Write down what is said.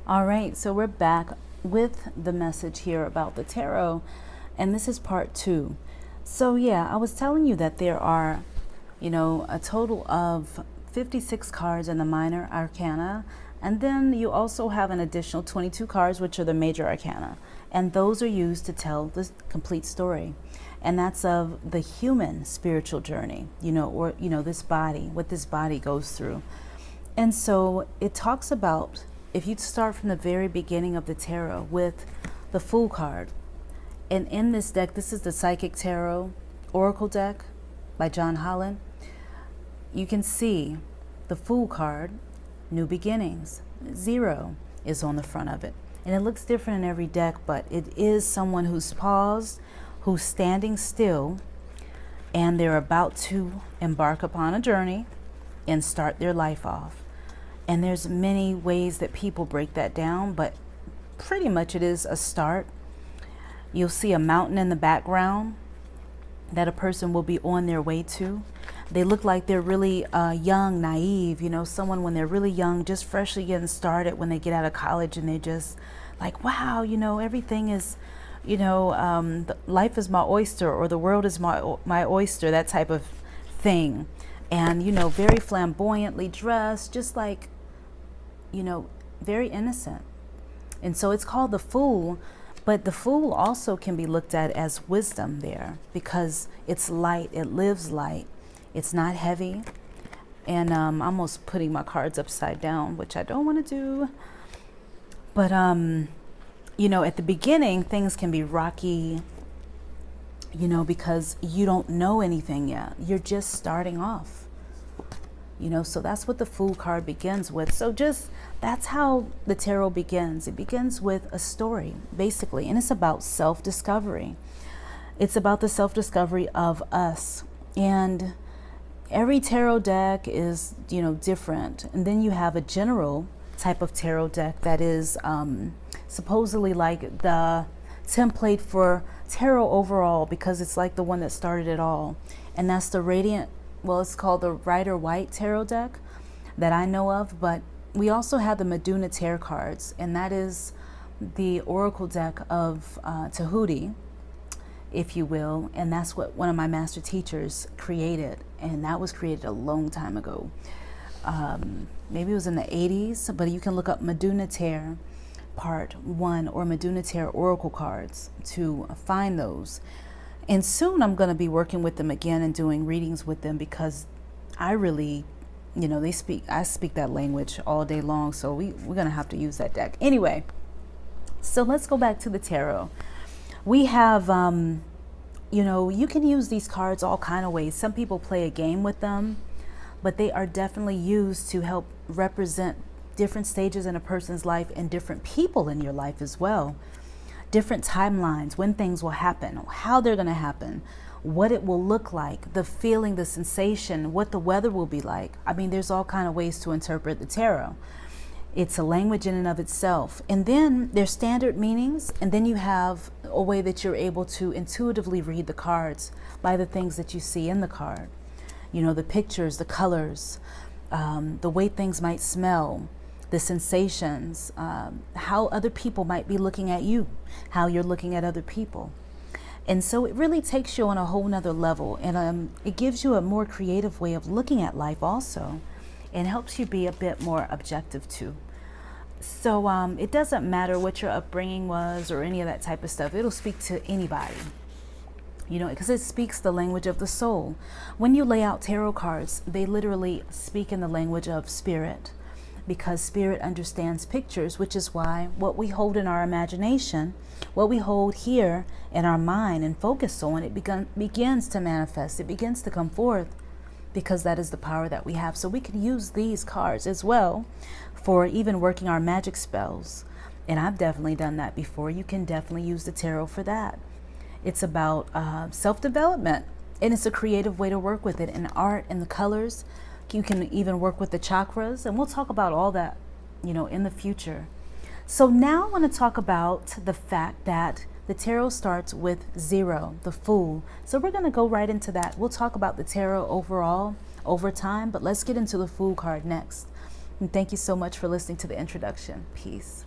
All right, so we're back with the message here about the tarot, and this is part 2. So yeah, I was telling you that there are, a total of 56 cards in the minor arcana, and then you also have an additional 22 cards, which are the major arcana, and those are used to tell the complete story. And that's of the human spiritual journey, this body, what this body goes through. And so it talks about, if you start from the very beginning of the tarot with the Fool card, and in this deck, this is the Psychic Tarot Oracle deck by John Holland, you can see the Fool card, New Beginnings. 0 is on the front of it. And it looks different in every deck, but it is someone who's paused, who's standing still, and they're about to embark upon a journey and start their life off. And there's many ways that people break that down, but pretty much it is a start. You'll see a mountain in the background that a person will be on their way to. They look like they're really young, naive, someone when they're really young, just freshly getting started when they get out of college, and they're just like, wow, everything is, life is my oyster, or the world is my oyster, that type of thing. And, very flamboyantly dressed, just like, very innocent. And so it's called the Fool, but the Fool also can be looked at as wisdom there, because it's light, it lives light, it's not heavy. And I'm almost putting my cards upside down, which I don't want to do. But, at the beginning, things can be rocky, because you don't know anything yet. You're just starting off. So that's what the Fool card begins with. So that's how the tarot begins. It begins with a story, basically, and it's about self-discovery. It's about the self-discovery of us. And every tarot deck is, different. And then you have a general type of tarot deck that is supposedly like the template for tarot overall, because it's like the one that started it all. And that's the Radiant, it's called the Rider-Waite tarot deck that I know of. But we also have the Meduna tarot cards, and that is the oracle deck of Tahuti, if you will. And that's what one of my master teachers created, and that was created a long time ago. Maybe it was in the 80s, but you can look up Meduna tarot part 1 or Meduna tarot oracle cards to find those. And soon I'm going to be working with them again and doing readings with them, because I really, I speak that language all day long. So we're going to have to use that deck. Anyway, so let's go back to the tarot. We have, you can use these cards all kind of ways. Some people play a game with them, but they are definitely used to help represent different stages in a person's life and different people in your life as well. Different timelines, when things will happen, how they're going to happen, what it will look like, the feeling, the sensation, what the weather will be like. I mean, there's all kind of ways to interpret the tarot. It's a language in and of itself. And then there's standard meanings, and then you have a way that you're able to intuitively read the cards by the things that you see in the card. The pictures, the colors, the way things might smell, the sensations, how other people might be looking at you, how you're looking at other people. And so it really takes you on a whole nother level, and it gives you a more creative way of looking at life also, and helps you be a bit more objective too. So it doesn't matter what your upbringing was or any of that type of stuff. It'll speak to anybody, because it speaks the language of the soul. When you lay out tarot cards, they literally speak in the language of spirit, because spirit understands pictures, which is why what we hold in our imagination, what we hold here in our mind and focus on, it begins to manifest, it begins to come forth, because that is the power that we have. So we can use these cards as well for even working our magic spells. And I've definitely done that before. You can definitely use the tarot for that. It's about self-development, and it's a creative way to work with it, and art and the colors. You can even work with the chakras, and we'll talk about all that, in the future. So now I want to talk about the fact that the tarot starts with 0, the Fool. So we're going to go right into that. We'll talk about the tarot overall over time, but let's get into the Fool card next. And thank you so much for listening to the introduction. Peace.